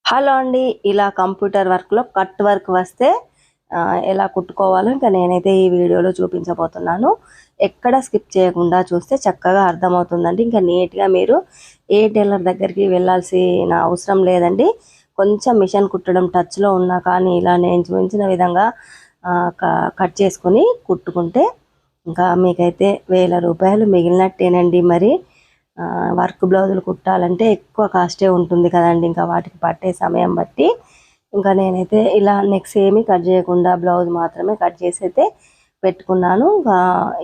Hello అండి. ఇలా computer వర్క్లో కట్ వర్క్ వస్తే ఎలా కుట్టుకోవాలో ఇంకా నేనైతే ఈ వీడియోలో చూపించబోతున్నాను. ఎక్కడ స్కిప్ చేయకుండా చూస్తే చక్కగా అర్థమవుతుందండి. ఇంకా నీట్గా మీరు ఏ టైలర్ దగ్గరికి వెళ్ళాల్సిన అవసరం లేదండి. కొంచెం మిషన్ కుట్టడం టచ్లో ఉన్నా కానీ ఇలా నేను చూపించిన విధంగా కట్ చేసుకొని కుట్టుకుంటే ఇంకా మీకైతే ₹1000 మిగిలినట్టేనండి. మరి వర్క్ బ్లౌజులు కుట్టాలంటే ఎక్కువ కాస్టే ఉంటుంది కదండి. ఇంకా వాటికి పట్టే సమయం బట్టి ఇంకా నేనైతే ఇలా నెక్స్ ఏమీ కట్ చేయకుండా బ్లౌజ్ మాత్రమే కట్ చేసి అయితే పెట్టుకున్నాను.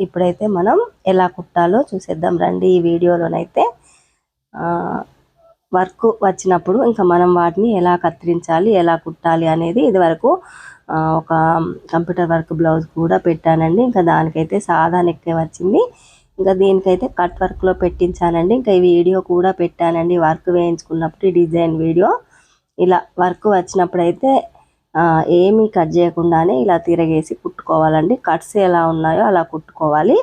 ఇప్పుడైతే మనం ఎలా కుట్టాలో చూసేద్దాం రండి. ఈ వీడియోలోనైతే వర్క్ వచ్చినప్పుడు ఇంకా మనం వాటిని ఎలా కత్తిరించాలి, ఎలా కుట్టాలి అనేది ఇదివరకు ఒక కంప్యూటర్ వర్క్ బ్లౌజ్ కూడా పెట్టానండి. ఇంకా దానికైతే సాదా నెక్కే వచ్చింది. ఇంకా దీనికైతే కట్ వర్క్లో పెట్టించానండి. ఇంకా ఈ వీడియో కూడా పెట్టానండి వర్క్ వేయించుకున్నప్పుడు డిజైన్ వీడియో. ఇలా వర్క్ వచ్చినప్పుడు అయితే ఏమీ కట్ చేయకుండానే ఇలా తిరగేసి కుట్టుకోవాలండి. కట్స్ ఎలా ఉన్నాయో అలా కుట్టుకోవాలి.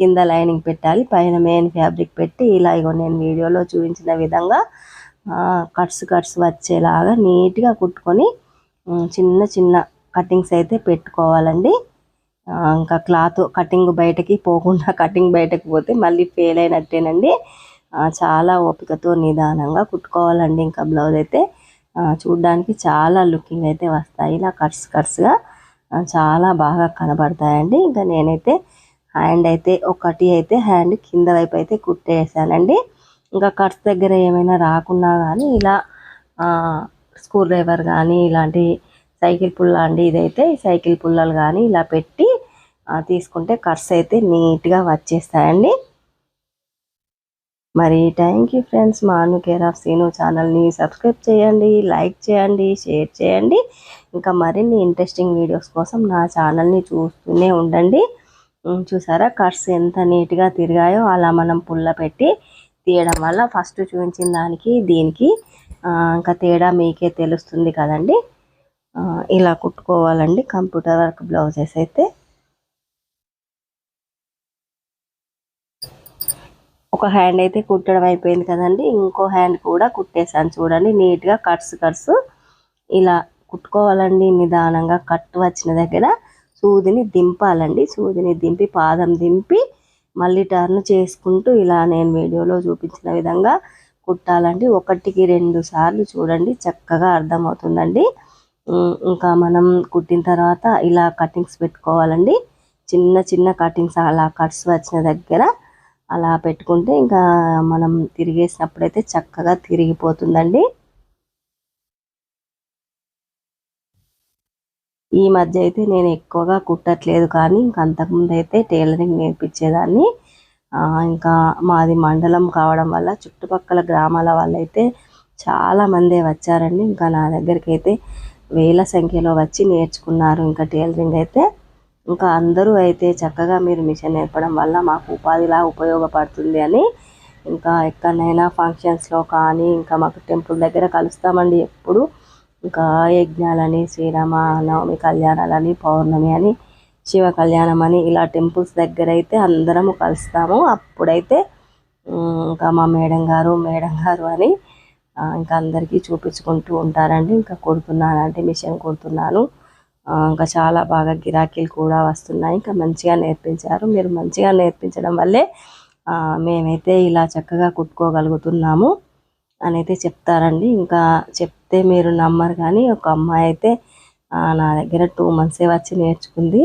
కింద లైనింగ్ పెట్టాలి, పైన మెయిన్ ఫ్యాబ్రిక్ పెట్టి ఇలా ఇగో నేను వీడియోలో చూపించిన విధంగా కట్స్ వచ్చేలాగా నీట్గా కుట్టుకొని చిన్న చిన్న కటింగ్స్ అయితే పెట్టుకోవాలండి. ఇంకా క్లాత్ కటింగ్ బయటకి పోకుండా, కటింగ్ బయటకు పోతే మళ్ళీ ఫెయిల్ అయినట్టేనండి. చాలా ఓపికతో నిదానంగా కుట్టుకోవాలండి. ఇంకా బ్లౌజ్ అయితే చూడ్డానికి చాలా లుకింగ్ అయితే వస్తాయి. ఇలా కట్స్గా చాలా బాగా కనబడతాయండి. ఇంకా నేనైతే హ్యాండ్ అయితే ఒకటి అయితే హ్యాండ్ కింద వైపు అయితే కుట్టేసానండి. ఇంకా కట్స్ దగ్గర ఏమైనా రాకున్నా కానీ ఇలా స్క్రూ డ్రైవర్ కానీ ఇలాంటి సైకిల్ పుల్ల అండి, ఇదైతే సైకిల్ పుల్లలు కానీ ఇలా పెట్టి తీసుకుంటే కట్స్ అయితే నీట్గా వచ్చేస్తాయండి. మరి థ్యాంక్ యూ ఫ్రెండ్స్. మాను కేర్ ఆఫ్ సీను ఛానల్ని సబ్స్క్రైబ్ చేయండి, లైక్ చేయండి, షేర్ చేయండి. ఇంకా మరిన్ని ఇంట్రెస్టింగ్ వీడియోస్ కోసం నా ఛానల్ని చూస్తూనే ఉండండి. చూసారా కట్స్ ఎంత నీట్గా తిరిగాయో. అలా మనం పుల్ల పెట్టి తీయడం వల్ల ఫస్ట్ చూపించిన దానికి దీనికి ఇంకా తేడా మీకే తెలుస్తుంది కదండి. ఇలా కుట్టుకోవాలండి కంప్యూటర్ వర్క్ బ్లౌజెస్ అయితే. ఒక హ్యాండ్ అయితే కుట్టడం అయిపోయింది కదండి. ఇంకో హ్యాండ్ కూడా కుట్టేసాను చూడండి. నీట్గా కట్స్ ఇలా కుట్టుకోవాలండి. నిదానంగా కట్ వచ్చిన దగ్గర సూదిని దింపాలండి. సూదిని దింపి పాదం దింపి మళ్ళీ టర్న్ చేసుకుంటూ ఇలా నేను వీడియోలో చూపించిన విధంగా కుట్టాలండి. 1కి 2 సార్లు చూడండి, చక్కగా అర్థమవుతుందండి. ఇంకా మనం కుట్టిన తర్వాత ఇలా కటింగ్స్ పెట్టుకోవాలండి. చిన్న చిన్న కటింగ్స్ అలా కట్స్ వచ్చిన దగ్గర అలా పెట్టుకుంటే ఇంకా మనం తిరిగేసినప్పుడైతే చక్కగా తిరిగిపోతుందండి. ఈ మధ్య అయితే నేను ఎక్కువగా కుట్టట్లేదు, కానీ ఇంకా అంతకుముందు అయితే టైలరింగ్ నేర్పించేదాన్ని. ఇంకా మాది మండలం కావడం వల్ల చుట్టుపక్కల గ్రామాల వాళ్ళైతే చాలామందే వచ్చారండి. ఇంకా నా దగ్గరికి అయితే వేల సంఖ్యలో వచ్చి నేర్చుకున్నారు ఇంకా టైలరింగ్ అయితే. ఇంకా అందరూ అయితే చక్కగా మీరు మిషన్ నేర్పడం వల్ల మాకు ఉపాధిలా ఉపయోగపడుతుంది అని ఇంకా ఎక్కడైనా ఫంక్షన్స్లో కానీ ఇంకా మాకు టెంపుల్ దగ్గర కలుస్తామండి ఎప్పుడు. ఇంకా యజ్ఞాలని, శ్రీరామనవమి కళ్యాణాలని, పౌర్ణమి అని, శివ కళ్యాణం అని ఇలా టెంపుల్స్ దగ్గర అయితే అందరము కలుస్తాము. అప్పుడైతే ఇంకా మా మేడం గారు అని ఇంకా అందరికీ చూపించుకుంటూ ఉంటారండి. ఇంకా కుడుతున్నానంటే మిషన్ కుడుతున్నాను. ఇంకా చాలా బాగా గిరాకీలు కూడా వస్తున్నాయి. ఇంకా మంచిగా నేర్పించారు. మీరు మంచిగా నేర్పించడం వల్లే మేమైతే ఇలా చక్కగా కుట్టుకోగలుగుతున్నాము అని అయితే చెప్తారండి. ఇంకా చెప్తే మీరు నమ్మరు, కానీ ఒక అమ్మాయి అయితే నా దగ్గర 2 మంత్సే వచ్చి నేర్చుకుంది.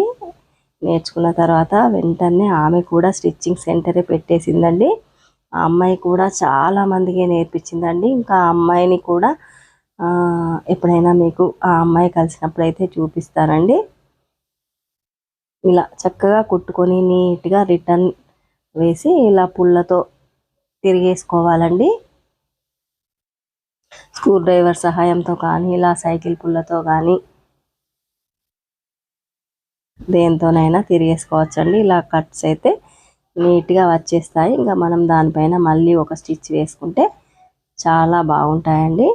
నేర్చుకున్న తర్వాత వెంటనే ఆమె కూడా స్టిచ్చింగ్ సెంటరే పెట్టేసిందండి. ఆ అమ్మాయి కూడా చాలామందికి నేర్పించిందండి. ఇంకా ఆ అమ్మాయిని కూడా ఎప్పుడైనా మీకు ఆ అమ్మాయి కలిసినప్పుడు అయితే చూపిస్తానండి. ఇలా చక్కగా కుట్టుకొని నీట్గా రిటర్న్ వేసి ఇలా పుల్లతో తిరిగేసుకోవాలండి. స్క్రూ డ్రైవర్ సహాయంతో కానీ ఇలా సైకిల్ పుల్లతో కానీ దేంతోనైనా తిరిగేసుకోవచ్చండి. ఇలా కట్స్ అయితే నీట్గా వచ్చేస్తాయి. ఇంకా మనం దానిపైన మళ్ళీ ఒక స్టిచ్ వేసుకుంటే చాలా బాగుంటాయండి.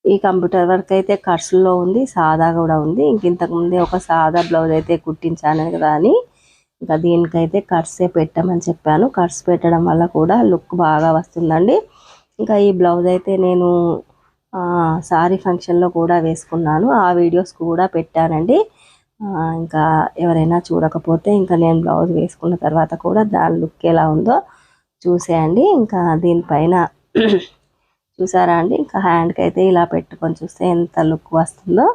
ఈ కంప్యూటర్ వర్క్ అయితే కట్స్లో ఉంది, సాదా కూడా ఉంది. ఇంతకుముందే ఒక సాదా బ్లౌజ్ అయితే కుట్టించాను కదా అని ఇంకా దీనికైతే కట్సే పెట్టమని చెప్పాను. కట్స్ పెట్టడం వల్ల కూడా లుక్ బాగా వస్తుందండి. ఇంకా ఈ బ్లౌజ్ అయితే నేను సారీ ఫంక్షన్లో కూడా వేసుకున్నాను. ఆ వీడియోస్ కూడా పెట్టానండి. ఇంకా ఎవరైనా చూడకపోతే ఇంకా నేను బ్లౌజ్ వేసుకున్న తర్వాత కూడా దాని లుక్ ఎలా ఉందో చూసేయండి. ఇంకా దీనిపైన చూసారా అండి, ఇంకా హ్యాండ్కి అయితే ఇలా పెట్టుకొని చూస్తే ఎంత లుక్ వస్తుందో.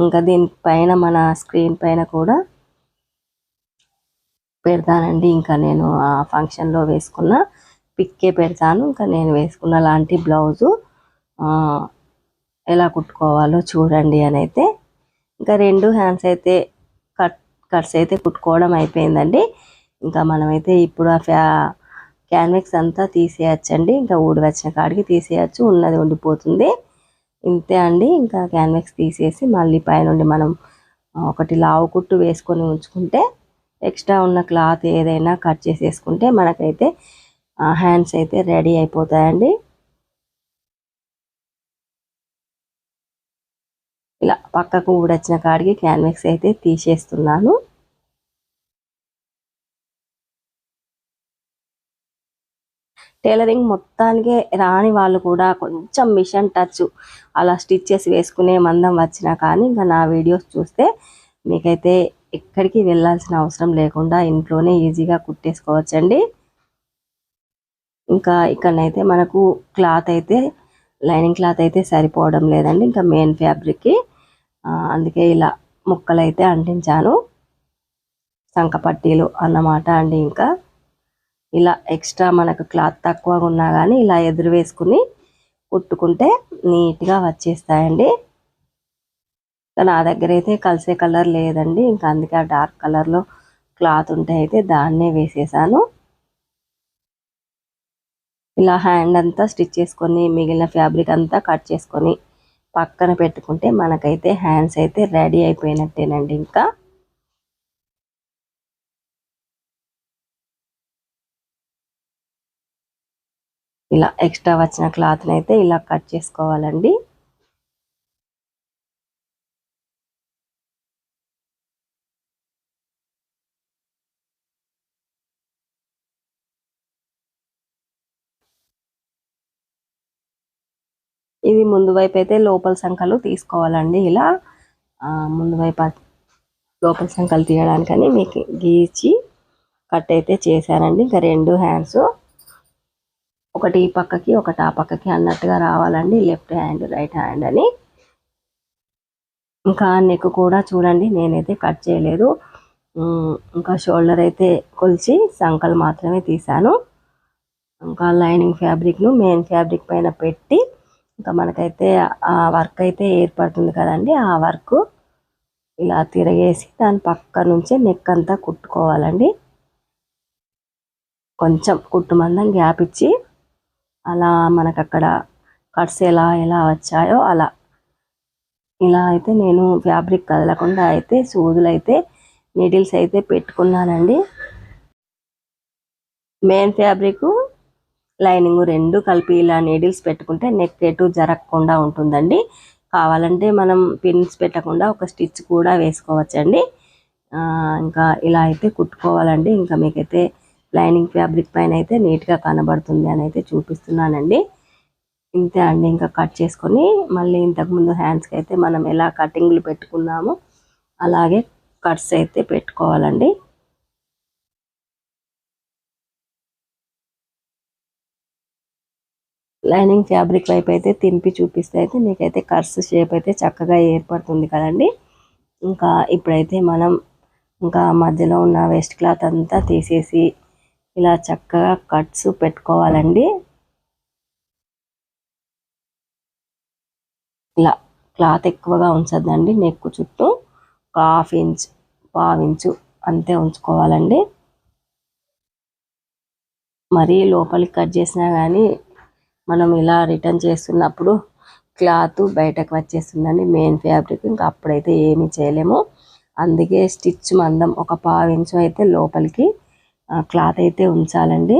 ఇంకా దీనిపైన మన స్క్రీన్ పైన కూడా పెడతానండి. ఇంకా నేను ఆ ఫంక్షన్లో వేసుకున్న పిక్కే పెడతాను. ఇంకా నేను వేసుకున్న లాంటి బ్లౌజు ఎలా కుట్టుకోవాలో చూడండి అని అయితే. ఇంకా 2 హ్యాండ్స్ అయితే కట్స్ అయితే కుట్టుకోవడం అయిపోయిందండి. ఇంకా మనమైతే ఇప్పుడు ఆ క్యాన్వాక్స్ అంతా తీసేయచ్చండి. ఇంకా ఊడి వచ్చిన కాడికి తీసేయచ్చు, ఉన్నది ఉండిపోతుంది. ఇంతే అండి. ఇంకా క్యాన్వాక్స్ తీసేసి మళ్ళీ పైనుండి మనం ఒకటి లావు కుట్టు వేసుకొని ఉంచుకుంటే ఎక్స్ట్రా ఉన్న క్లాత్ ఏదైనా కట్ చేసేసుకుంటే మనకైతే హ్యాండ్స్ అయితే రెడీ అయిపోతాయండి. ఇలా పక్కకు ఊడొచ్చిన కాడికి క్యాన్వాక్స్ అయితే తీసేస్తున్నాను. టైలరింగ్ మొత్తానికి రాని వాళ్ళు కూడా కొంచెం మిషన్ టచ్ అలా స్టిచ్చెస్ వేసుకునే మందం వచ్చినా కానీ ఇంకా నా వీడియోస్ చూస్తే మీకైతే ఎక్కడికి వెళ్ళాల్సిన అవసరం లేకుండా ఇంట్లోనే ఈజీగా కుట్టేసుకోవచ్చండి. ఇంకా ఇక్కడనైతే మనకు క్లాత్ అయితే లైనింగ్ క్లాత్ అయితే సరిపోవడం లేదండి. ఇంకా మెయిన్ ఫ్యాబ్రిక్కి అందుకే ఇలా ముక్కలు అయితే అంటించాను, సంక పట్టీలు అన్నమాట అండి. ఇంకా ఇలా ఎక్స్ట్రా మనకు క్లాత్ తక్కువగా ఉన్నా కానీ ఇలా ఎదురు వేసుకుని కుట్టుకుంటే నీట్గా వచ్చేస్తాయండి. నా దగ్గర అయితే కలిసే కలర్ లేదండి. ఇంకా అందుకే ఆ డార్క్ కలర్లో క్లాత్ ఉంటే అయితే దాన్నే వేసేసాను. ఇలా హ్యాండ్ అంతా స్టిచ్ చేసుకొని మిగిలిన ఫ్యాబ్రిక్ అంతా కట్ చేసుకొని పక్కన పెట్టుకుంటే మనకైతే హ్యాండ్స్ అయితే రెడీ అయిపోయినట్టేనండి. ఇంకా ఇలా ఎక్స్ట్రా వచ్చిన క్లాత్ని అయితే ఇలా కట్ చేసుకోవాలండి. ఇది ముందు వైపు అయితే లోపల సంకలు తీసుకోవాలండి. ఇలా ముందు వైపు లోపల సంకలు తీయడానికని మీకు గీచి కట్ అయితే చేశానండి. ఇంకా 2 హ్యాండ్స్ ఒకటి ఈ పక్కకి ఒకటి ఆ పక్కకి అన్నట్టుగా రావాలండి, లెఫ్ట్ హ్యాండ్ రైట్ హ్యాండ్ అని. ఇంకా నెక్ కూడా చూడండి నేనైతే కట్ చేయలేదు. ఇంకా షోల్డర్ అయితే కొలిచి సంకలు మాత్రమే తీసాను. ఇంకా లైనింగ్ ఫ్యాబ్రిక్ను మెయిన్ ఫ్యాబ్రిక్ పైన పెట్టి ఇంకా మనకైతే ఆ వర్క్ అయితే ఏర్పడుతుంది కదండి, ఆ వర్క్ ఇలా తిరగేసి దాని పక్క నుంచే నెక్ అంతా కుట్టుకోవాలండి. కొంచెం కుట్టు మందం గ్యాప్ ఇచ్చి అలా మనకు అక్కడ కట్స్ ఎలా వచ్చాయో అలా ఇలా అయితే నేను ఫ్యాబ్రిక్ కదలకుండా అయితే సూదులు అయితే నీడిల్స్ అయితే పెట్టుకున్నానండి. మెయిన్ ఫ్యాబ్రిక్ లైనింగ్ 2 కలిపి ఇలా నీడిల్స్ పెట్టుకుంటే నెక్ ఎటు జరగకుండా ఉంటుందండి. కావాలంటే మనం పిన్స్ పెట్టకుండా ఒక స్టిచ్ కూడా వేసుకోవచ్చండి. ఇంకా ఇలా అయితే కుట్టుకోవాలండి. ఇంకా మీకైతే లైనింగ్ ఫ్యాబ్రిక్ పైన అయితే నీట్గా కనబడుతుంది అని అయితే చూపిస్తున్నానండి. ఇంతే అండి. ఇంకా కట్ చేసుకొని మళ్ళీ ఇంతకుముందు హ్యాండ్స్కి అయితే మనం ఎలా కటింగ్లు పెట్టుకున్నామో అలాగే కట్స్ అయితే పెట్టుకోవాలండి. లైనింగ్ ఫ్యాబ్రిక్ వైపు అయితే తింపి చూపిస్తే అయితే మీకైతే కట్స్ షేప్ అయితే చక్కగా ఏర్పడుతుంది కదండి. ఇంకా ఇప్పుడైతే మనం ఇంకా మధ్యలో ఉన్న వేస్ట్ క్లాత్ అంతా తీసేసి ఇలా చక్కగా కట్స్ పెట్టుకోవాలండి. ఇలా క్లాత్ ఎక్కువగా ఉంచద్దండి, నెక్ చుట్టూ ఒక 1/2 ఇంచ్ 1/4 ఇంచు అంతే ఉంచుకోవాలండి. మరీ లోపలికి కట్ చేసినా కానీ మనం ఇలా రిటర్న్ చేస్తున్నప్పుడు క్లాత్ బయటకు వచ్చేస్తుందండి మెయిన్ ఫ్యాబ్రిక్. ఇంకా అప్పుడైతే ఏమీ చేయలేము. అందుకే స్టిచ్ మందం ఒక 1/4 ఇంచు అయితే లోపలికి క్లాత్ అయితే ఉంచాలండి.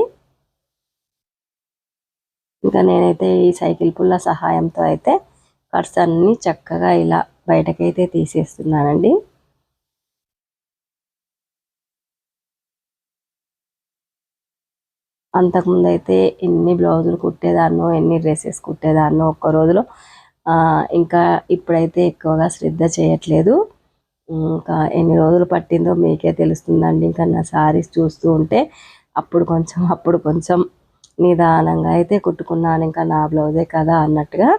ఇంకా నేనైతే ఈ సైకిల్ పుల్ల సహాయంతో అయితే కట్స్ అన్నీ చక్కగా ఇలా బయటకైతే తీసేస్తున్నానండి. అంతకుముందు అయితే ఎన్ని బ్లౌజులు కుట్టేదాన్నో, ఎన్ని డ్రెస్సెస్ కుట్టేదాన్నో ఒక్క రోజులో. ఇంకా ఇప్పుడైతే ఎక్కువగా శ్రద్ధ చేయట్లేదు. ఇంకా ఎన్ని రోజులు పట్టిందో మీకే తెలుస్తుందండి. ఇంకా నా శారీస్ చూస్తూ ఉంటే అప్పుడు కొంచెం నిదానంగా అయితే కుట్టుకున్నాను. ఇంకా నా బ్లౌజే కదా అన్నట్టుగా.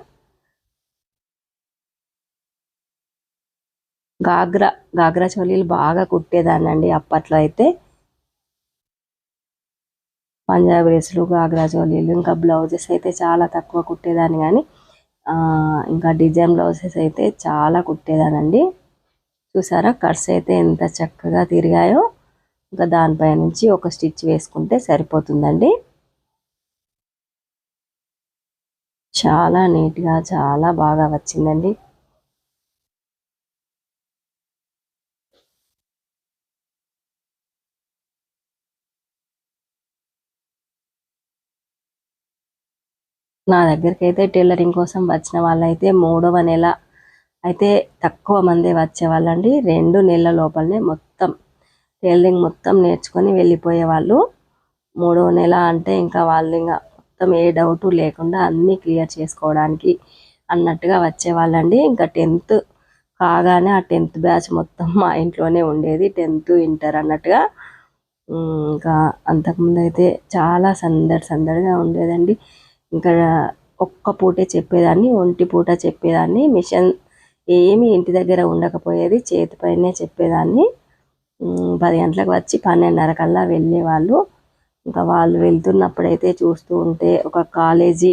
గాగ్రా చోలీలు బాగా కుట్టేదాన్నండి అప్పట్లో అయితే. పంజాబీ డ్రెస్సులు, గాగ్రా చోలీలు, ఇంకా బ్లౌజెస్ అయితే చాలా తక్కువ కుట్టేదాన్ని. కానీ ఇంకా డిజైన్ బ్లౌజెస్ అయితే చాలా కుట్టేదానండి. చూసారా కట్స్ అయితే ఎంత చక్కగా తిరిగాయో. ఇంకా దానిపై నుంచి ఒక స్టిచ్ వేసుకుంటే సరిపోతుందండి. చాలా నీట్గా చాలా బాగా వచ్చిందండి. నా దగ్గరికి అయితే టైలరింగ్ కోసం వచ్చిన వాళ్ళైతే 3వ నెల అయితే తక్కువ మంది వచ్చేవాళ్ళండి. 2 నెలల లోపలనే మొత్తం టైలరింగ్ మొత్తం నేర్చుకొని వెళ్ళిపోయేవాళ్ళు. 3వ నెల అంటే ఇంకా వాళ్ళు ఇంకా మొత్తం ఏ డౌటు లేకుండా అన్నీ క్లియర్ చేసుకోవడానికి అన్నట్టుగా వచ్చేవాళ్ళండి. ఇంకా 10th కాగానే ఆ 10th బ్యాచ్ మొత్తం మా ఇంట్లోనే ఉండేది. 10th ఇంటర్ అన్నట్టుగా. ఇంకా అంతకుముందు అయితే చాలా సందడిగా ఉండేదండి. ఇంకా ఒక్క పూటే చెప్పేదాన్ని, ఒంటి పూట చెప్పేదాన్ని. మిషన్ ఏమీ ఇంటి దగ్గర ఉండకపోయేది, చేతిపైనే చెప్పేదాన్ని. 10 గంటలకు వచ్చి 12:30 కల్లా వెళ్ళేవాళ్ళు. ఇంకా వాళ్ళు వెళ్తున్నప్పుడైతే చూస్తూ ఉంటే ఒక కాలేజీ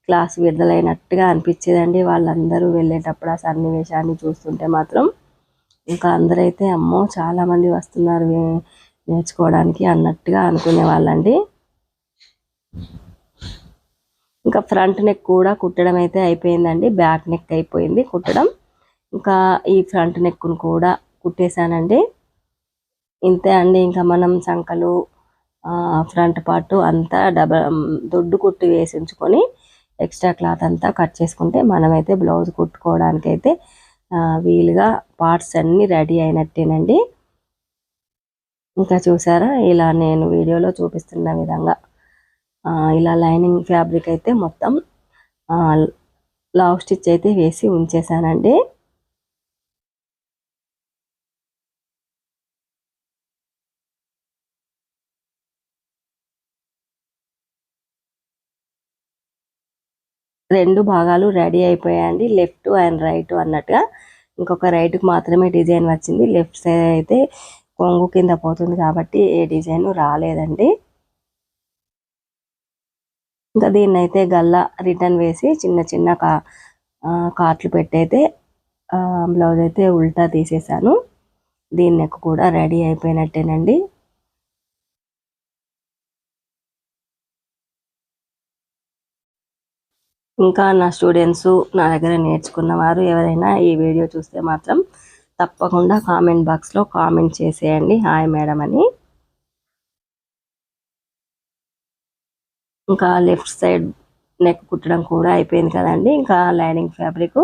క్లాస్ విడుదలైనట్టుగా అనిపించేదండి. వాళ్ళందరూ వెళ్ళేటప్పుడు ఆ సన్నివేశాన్ని చూస్తుంటే మాత్రం ఇంకా అందరైతే అమ్మో చాలామంది వస్తున్నారు నేర్చుకోవడానికి అన్నట్టుగా అనుకునే వాళ్ళండి. ఇంకా ఫ్రంట్ నెక్ కూడా కుట్టడం అయితే అయిపోయిందండి. బ్యాక్ నెక్ అయిపోయింది కుట్టడం. ఇంకా ఈ ఫ్రంట్ నెక్ను కూడా కుట్టేశానండి. ఇంతే అండి. ఇంకా మనం సంకలు ఫ్రంట్ పార్ట్ అంతా దొడ్డు కుట్టి వేసి ఉంచుకొని ఎక్స్ట్రా క్లాత్ అంతా కట్ చేసుకుంటే మనమైతే బ్లౌజ్ కుట్టుకోవడానికైతే వీలుగా పార్ట్స్ అన్నీ రెడీ అయినట్టేనండి. ఇంకా చూసారా ఇలా నేను వీడియోలో చూపిస్తున్న విధంగా ఇలా లైనింగ్ ఫ్యాబ్రిక్ అయితే మొత్తం లావ్ స్టిచ్ అయితే వేసి ఉంచేసానండి. రెండు భాగాలు రెడీ అయిపోయాయండి. లెఫ్ట్ అండ్ రైట్ అన్నట్టుగా. ఇంకొక రైట్కి మాత్రమే డిజైన్ వచ్చింది. లెఫ్ట్ సైడ్ అయితే కొంగు కింద పోతుంది కాబట్టి ఏ డిజైన్ రాలేదండి. ఇంకా దీన్ని అయితే గల్లా రిటర్న్ వేసి చిన్న కాట్లు పెట్టయితే బ్లౌజ్ అయితే ఉల్టా తీసేసాను. దీని నెక్ కూడా రెడీ అయిపోయినట్టేనండి. ఇంకా నా స్టూడెంట్స్ నా దగ్గర నేర్చుకున్న వారు ఎవరైనా ఈ వీడియో చూస్తే మాత్రం తప్పకుండా కామెంట్ బాక్స్లో కామెంట్ చేసేయండి హాయ్ మేడం అని. ఇంకా లెఫ్ట్ సైడ్ నెక్ కుట్టడం కూడా అయిపోయింది కదండి. ఇంకా లైనింగ్ ఫ్యాబ్రిక్,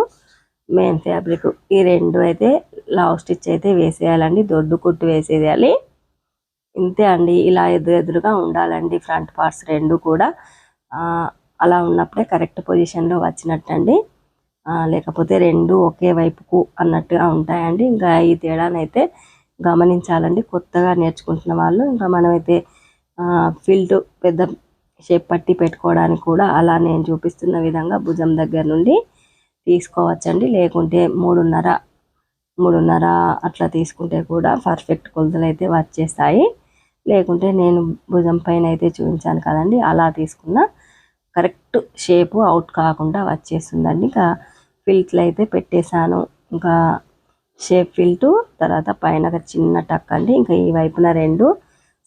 మెయిన్ ఫ్యాబ్రిక్ ఈ రెండు అయితే లావ్ స్టిచ్ అయితే వేసేయాలండి. దొడ్డు కుట్టు వేసేయాలి. ఇంతే అండి. ఇలా ఎదురుగా ఉండాలండి ఫ్రంట్ పార్ట్స్ రెండు కూడా. అలా ఉన్నప్పుడే కరెక్ట్ పొజిషన్లో వచ్చినట్టండి. లేకపోతే రెండు ఒకే వైపుకు అన్నట్టుగా ఉంటాయండి. ఇంకా ఈ తేడానైతే గమనించాలండి కొత్తగా నేర్చుకుంటున్న వాళ్ళు. ఇంకా మనమైతే ఫిల్ట్ పెద్ద షేప్ పట్టి పెట్టుకోవడానికి కూడా అలా నేను చూపిస్తున్న విధంగా భుజం దగ్గర నుండి తీసుకోవచ్చండి. లేకుంటే 3.5 అట్లా తీసుకుంటే కూడా పర్ఫెక్ట్ కొలతలు అయితే వచ్చేస్తాయి. లేకుంటే నేను భుజం పైన అయితే చూపించాను కదండి, అలా తీసుకున్న కరెక్ట్ షేపు అవుట్ కాకుండా వచ్చేస్తుందండి. ఇంకా ఫిల్ట్లు అయితే పెట్టేశాను. ఇంకా షేప్ ఫిల్టు తర్వాత పైన చిన్న టక్ అండి. ఇంకా ఈ వైపున రెండు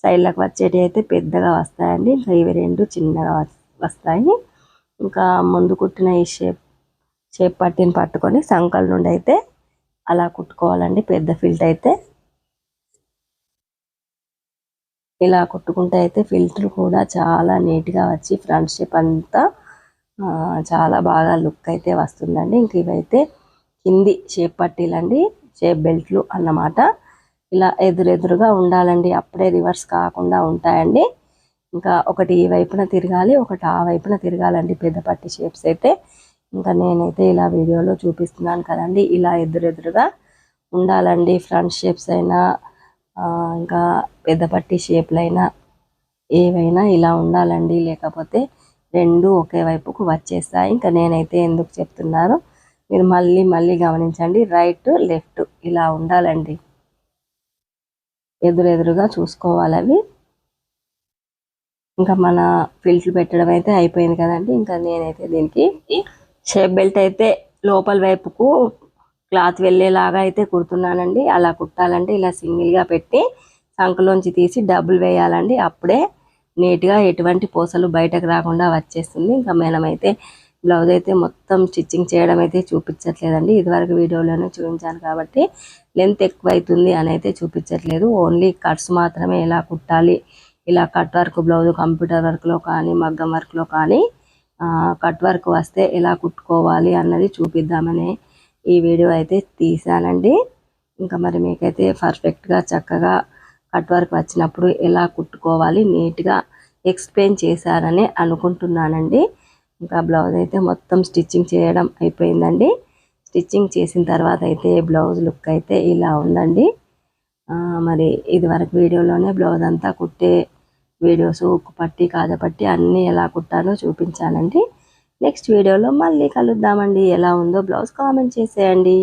సైడ్లకు వచ్చేటి అయితే పెద్దగా వస్తాయండి. ఇంకా ఇవి రెండు చిన్నగా వస్తాయి. ఇంకా ముందు కుట్టిన ఈ షేప్ పట్టిని పట్టుకొని సంకల నుండి అయితే అలా కుట్టుకోవాలండి. పెద్ద ఫిల్ట్ అయితే ఇలా కుట్టుకుంటే అయితే ఫిల్టర్ కూడా చాలా నీట్గా వచ్చి ఫ్రంట్ షేప్ అంతా చాలా బాగా లుక్ అయితే వస్తుందండి. ఇంక ఇవైతే కింది షేప్ పట్టీలండి, షేప్ బెల్ట్లు అన్నమాట. ఇలా ఎదురుగా ఉండాలండి, అప్పుడే రివర్స్ కాకుండా ఉంటాయండి. ఇంకా ఒకటి ఈ వైపున తిరగాలి, ఒకటి ఆ వైపున తిరగాలండి పెద్ద పట్టి షేప్స్ అయితే. ఇంకా నేనైతే ఇలా వీడియోలో చూపిస్తున్నాను కదండి, ఇలా ఎదురెదురుగా ఉండాలండి. ఫ్రంట్ షేప్స్ అయినా ఇంకా పెద్ద పట్టి షేప్లైనా ఏవైనా ఇలా ఉండాలండి, లేకపోతే రెండు ఒకే వైపుకు వచ్చేస్తాయి. ఇంకా నేనైతే ఎందుకు చెప్తున్నారో మీరు మళ్ళీ గమనించండి. రైట్ లెఫ్ట్ ఇలా ఉండాలండి, ఎదురెదురుగా చూసుకోవాలి అవి. ఇంకా మన ఫిల్ట్లు పెట్టడం అయితే అయిపోయింది కదండి. ఇంకా నేనైతే దీనికి షేప్ బెల్ట్ అయితే లోపల వైపుకు క్లాత్ వెళ్ళేలాగా అయితే కుడుతున్నానండి. అలా కుట్టాలంటే ఇలా సింగిల్గా పెట్టి సంకలోంచి తీసి డబుల్ వేయాలండి. అప్పుడే నీట్గా ఎటువంటి పూసలు బయటకు రాకుండా వచ్చేస్తుంది. ఇంకా మనమైతే బ్లౌజ్ అయితే మొత్తం స్టిచ్చింగ్ చేయడం అయితే చూపించట్లేదండి. ఇదివరకు వీడియోలోనే చూపించాను కాబట్టి లెంత్ ఎక్కువ అవుతుంది అని అయితే చూపించట్లేదు. ఓన్లీ కట్స్ మాత్రమే ఎలా కుట్టాలి, ఇలా కట్ వర్క్ బ్లౌజ్ కంప్యూటర్ వర్క్లో కానీ మగ్గం వర్క్లో కానీ కట్ వర్క్ వస్తే ఎలా కుట్టుకోవాలి అన్నది చూపిద్దామని ఈ వీడియో అయితే తీసానండి. ఇంకా మరి మీకైతే పర్ఫెక్ట్గా చక్కగా కట్ వర్క్ వచ్చినప్పుడు ఎలా కుట్టుకోవాలి నీట్గా ఎక్స్ప్లెయిన్ చేశారని అనుకుంటున్నానండి. ఇంకా బ్లౌజ్ అయితే మొత్తం స్టిచ్చింగ్ చేయడం అయిపోయిందండి. స్టిచ్చింగ్ చేసిన తర్వాత అయితే బ్లౌజ్ లుక్ అయితే ఇలా ఉందండి. మరి ఇది వరకు వీడియోలోనే బ్లౌజ్ అంతా కుట్టే వీడియోస్, ఉక్కు పట్టి కాజపట్టి అన్నీ ఎలా కుట్టాలో చూపించానండి. నెక్స్ట్ వీడియోలో మళ్ళీ కలుద్దామండి. ఎలా ఉందో బ్లౌజ్ కామెంట్ చేసేయండి.